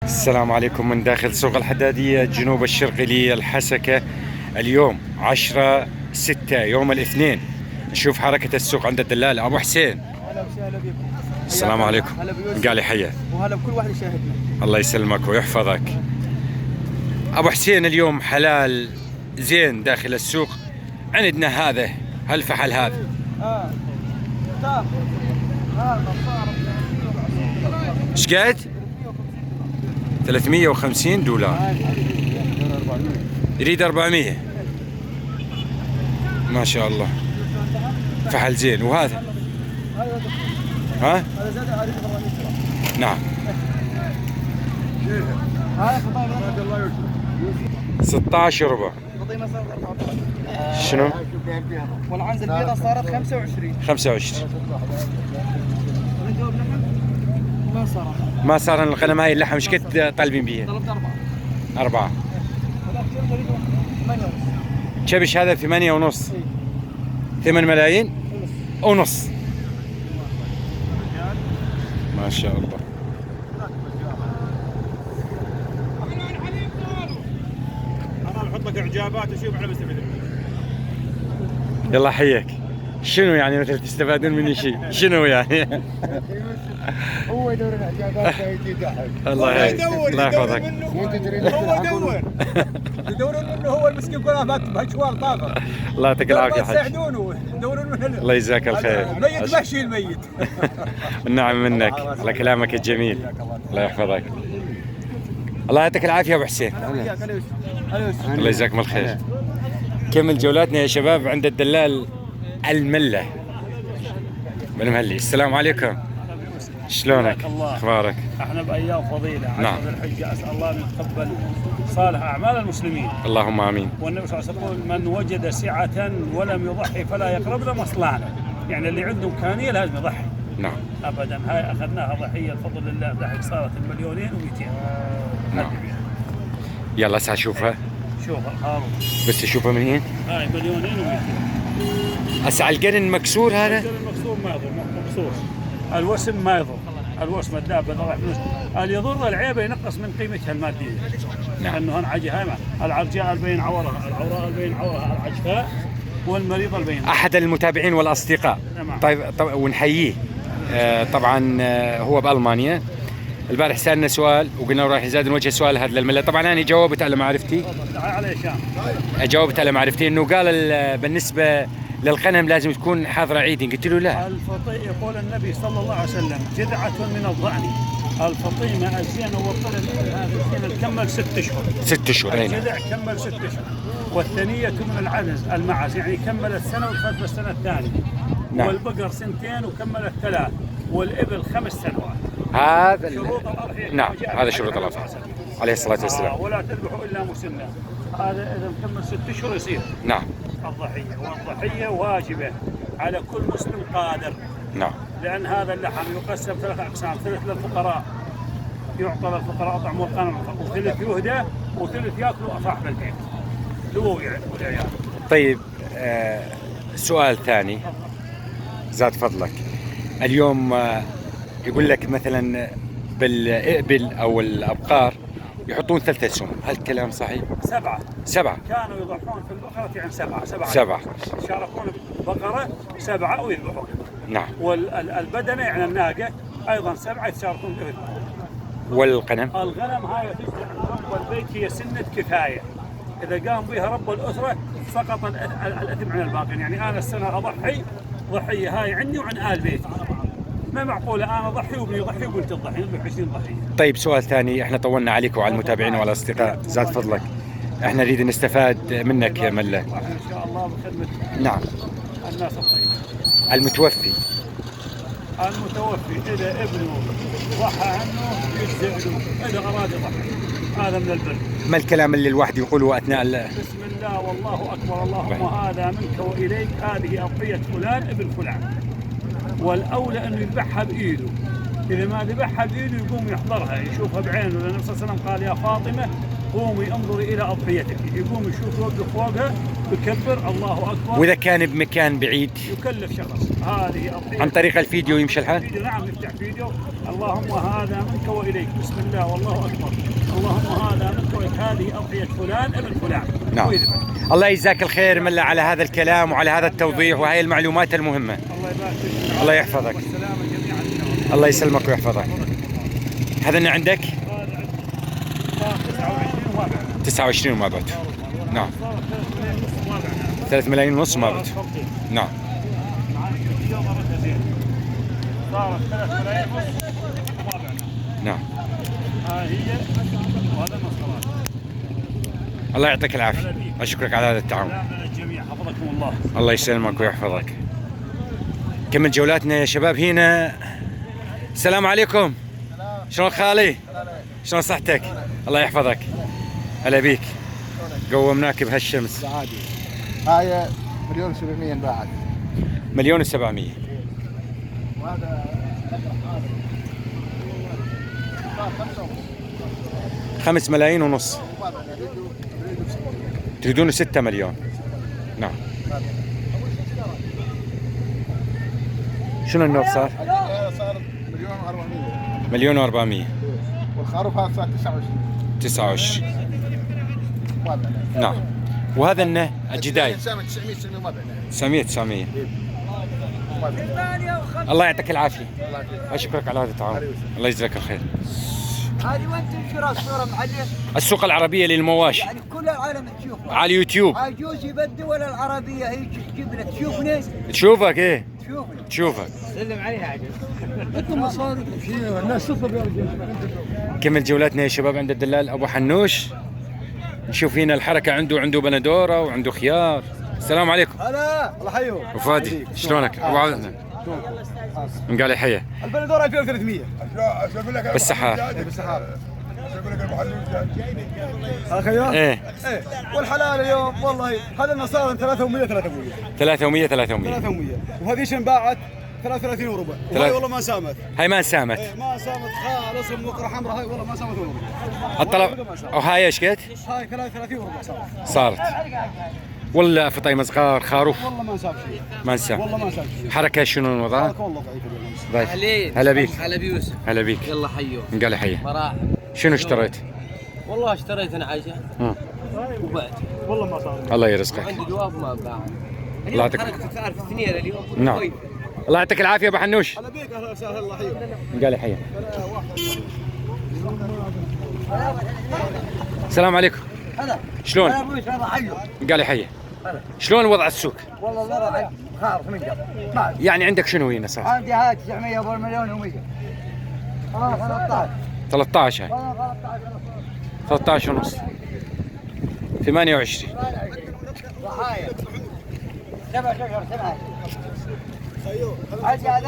السلام عليكم من داخل سوق الحدادية الجنوب الشرقي للحسكة. اليوم 10/6 يوم الاثنين. نشوف حركة السوق عند الدلال أبو حسين. هلا وسهلا بكم. السلام عليكم. قال يحيى. وهلا بكل واحد يشاهدنا. الله يسلمك ويحفظك. أبو حسين اليوم حلال زين داخل السوق. عندنا هذا هالفحل هذا ايش قد؟ $350. يريد 400. ما شاء الله فحل زين. وهذا ها؟ نعم 16 ربع. شنو؟ والعنزة البيضاء صارت 25. ما صار الغنم هاي اللحم ايش قد طالبين بيها؟ طلبت 4. كبش هذا 8.5. 8 ملايين ونص. ما شاء الله. انا نحط لك اعجابات وشوف على مستفيد. يلا حيك. شنو يعني مثل تستفادون مني شيء؟ شنو يعني؟ هو يدور الاعجابات ويجي يضحك. الله يحفظك. هو يدورون منه هو المسكين كله بهالشوار طافر. الله يعطيك العافيه حاج. يساعدونه يدورون منه. الله يجزاك الخير. الميت ماشي الميت. النعم منك على كلامك الجميل. الله يحفظك. الله يعطيك العافيه ابو حسين. الله يجزاكم الخير. كمل جولاتنا يا شباب عند الدلال المله بن مهلي. السلام عليكم. شلونك؟ اخبارك؟ احنا بايام فضيله نعم. عشر الحجه، اسال الله ان يتقبل صالح اعمال المسلمين. اللهم امين. والنبي صلى الله عليه وسلم يقول من وجد سعه ولم يضحي فلا يقرب له مصلانه. يعني اللي عنده امكانيه لازم يضحي. نعم ابدا. هاي اخذناها ضحيه بفضل الله، ضحك صارت 2,200,000. نعم. يلا اسا اشوفها. شوف الخروف بس اشوفها من هنا. هاي 2,200,000. اسا القرن مكسور هذا؟ المكسور ما يضر، مقصوص. الوسم ما يضر. الوسم الدابه راح فلوس. اللي يضر العيبه ينقص من قيمتها الماديه. نعم. لانه هاي العرجاء البين عورها، العوراء البين عورها، العجفاء والمريض البين. احد المتابعين والاصدقاء. نعم. طيب ونحييه. طبعا هو بالمانيا. البارح سالنا سؤال وقلنا راح يزاد وجه سؤال هذا للمله. طبعا انا جاوبت على معرفتي. تعال على شام. جاوبت على معرفتي انه قال بالنسبه للغنم لازم تكون حاضره عيدين. قلت له لا. الفطيء يقول النبي صلى الله عليه وسلم جذعه من الضأن. الفطيمه الزينه والطلب هذا الزين كمل 6 اشهر. 6 اشهر. الجذع كمل 6 اشهر. والثنيه من العنز المعز يعني كملت سنه ودخلت بالسنه الثانيه. نعم. والبقر 2 وكملت 3. والابل 5 سنوات. هذا شروط الأضحية. نعم هذا شروط الأضحية عليه الصلاة والسلام. ولا تذبحوا الا مسنا. هذا اذا مكمل 6 اشهر يصير نعم. الضحيه، والضحيه واجبه على كل مسلم قادر. نعم. لان هذا اللحم يقسم 3 اقسام، ثلث للفقراء يعطى للفقراء طعم الغنم، وثلث يهدى، وثلث ياكلوا صاحب البيت له والعيال. طيب سؤال ثاني زاد فضلك. اليوم يقول لك مثلا بالإبل أو الأبقار يحطون 3 أسهم. هل الكلام صحيح؟ 7 كانوا يضحون في البقرة، يعني 7 يشاركون بقرة 7 ويذبحون. نعم. والبدنة يعني الناقة أيضا 7 يتشاركون بذبحون. والغنم؟ الغنم هاي تجزي عن رب البيت، هي سنة كفاية. إذا قام بها رب الأسرة سقط الإثم عن الباقين. يعني أنا السنة أضحي ضحية هاي عندي وعن آل بيتي. ما معقولة أنا أضحي وابني يضحي وقلت تضحي، نذبح 20 ضحية. طيب سؤال ثاني، احنا طولنا عليك وعلى المتابعين والأصدقاء، زاد فضلك. احنا نريد نستفاد منك يا ملا. إن شاء الله بخدمة نعم. الناس الطيبة. المتوفي إذا ابنه ضحى عنه يجزئ له، إذا أراد يضحي. هذا من البر. ما الكلام اللي الواحد يقوله أثناء بسم الله والله أكبر، اللهم هذا منك وإليك، هذه أضحية فلان ابن فلان. والأولى أنه يذبحها بإيده اذا ما ذبحها بايده يقوم يحضرها يشوفها بعينه، لان النبي صلى الله عليه وسلم قال يا فاطمه قومي انظري الى اضحيتك، يقوم يشوف يوقف فوقها يكبر الله اكبر. واذا كان بمكان بعيد يكلف شخص هذه اضحيه عن طريق الفيديو يمشي الحال؟ فيديو، نعم نفتح فيديو، اللهم هذا منك واليك، بسم الله والله اكبر، اللهم هذا منك واليك، هذه اضحيه فلان ابن فلان. نعم. ويذبح. الله يجزاك الخير ملا على هذا الكلام وعلى هذا التوضيح وهي المعلومات المهمة. الله يبارك فيك. الله يحفظك. والسلامه جميعا ان شاء الله. الله يسلمك ويحفظك. هذا اللي عندك؟ هذا 29 وما بعد. 29 وما بعد. نعم. صارت 3 مليون ونص وما بعد. 3 ملايين ونص ما بعد. نعم. اليوم ردها زين. صارت 3 ملايين ونص وما بعد. نعم. ها هي وهذا المسطرات. الله يعطيك العافية. أشكرك على هذا التعاون. سلام للجميع، حفظكم الله. الله يسلمك ويحفظك. كمل جولاتنا يا شباب هنا. السلام عليكم. شلون خالي؟ شلون صحتك؟ الله يحفظك. هلا بيك. قومناك بهالشمس. عادي. هاي 1,700,000 انباعت. 1,700,000. وهذا 5 ملايين ونص. تريدون 6 مليون. نعم. شنو النوب صار؟ صار 1,400,000. 1,400,000. والخروف هذا صار 29. 29. ما بعنا. نعم. وهذا النه الجداي 900 900 ما بعنا. 900 900. ما بعنا. الله يعطيك العافية. الله يعافيك. أشكرك على هذا التعاون. الله يجزاك الخير. هذه وين تنشر الصورة معلم؟ السوق العربية للمواشي يعني كل العالم تشوفها. على اليوتيوب. عجوز بالدول العربية هي تجيب لك تشوفني تشوفك ايه؟ تشوفني. تشوفك. سلم عليها عجوز. انتم مصادق الناس تطلب يا رجال. كمل جولاتنا يا شباب عند الدلال أبو حنوش. نشوف هنا الحركة عنده بندورة وعنده خيار. السلام عليكم. هلا الله يحييك. أبو فادي شلونك؟ أبو عبد من قال حية البندورة 2300. بالسحار. بالسحاب. اخيار؟ ايه ايه والحلال اليوم والله هذا النصارى 300 300 300 300. 300 وهذيش انباعت 33 وربع وهاي والله ما سامت. هاي ما سامت. ايه ما سامت خالص بقرة حمراء هاي والله ما سامت وربع. الطلب وهاي ايش قد؟ هاي 33 وربع صارت. ولا فطيمة صغار خروف والله ما ساب شيء. ما نسام. والله ما ساب شيء. حركة شنو وضعها؟ والله ضعيف اليوم. ضعيف. أهلين. هلا بيك. هلا بيوسف. هلا بيك. يلا حيو. من قال حية مرحبا. شنو اشتريت؟ والله اشتريت انا عجل ها. وبعت. والله ما صار. الله يرزقك. وعندي دواب ما باع. الله يعطيك. حركتك تعرف الثنين اليوم. نعم. طيب. الله يعطيك العافية يا ابو حنوش. هلا بيك اهلا وسهلا الله يحييك. من قال حية. السلام عليكم. هلا شلون؟ هلا ابوي هذا حيو. من قال حية. شلون وضع السوق؟ والله الوضع خارف من قبل. يعني عندك شنو هنا صار؟ عندي هاي 900 ابو المليون و100. 13 13 هاي. 13 ونص. 28. ضحايا 7 شهور 7. عندي هذا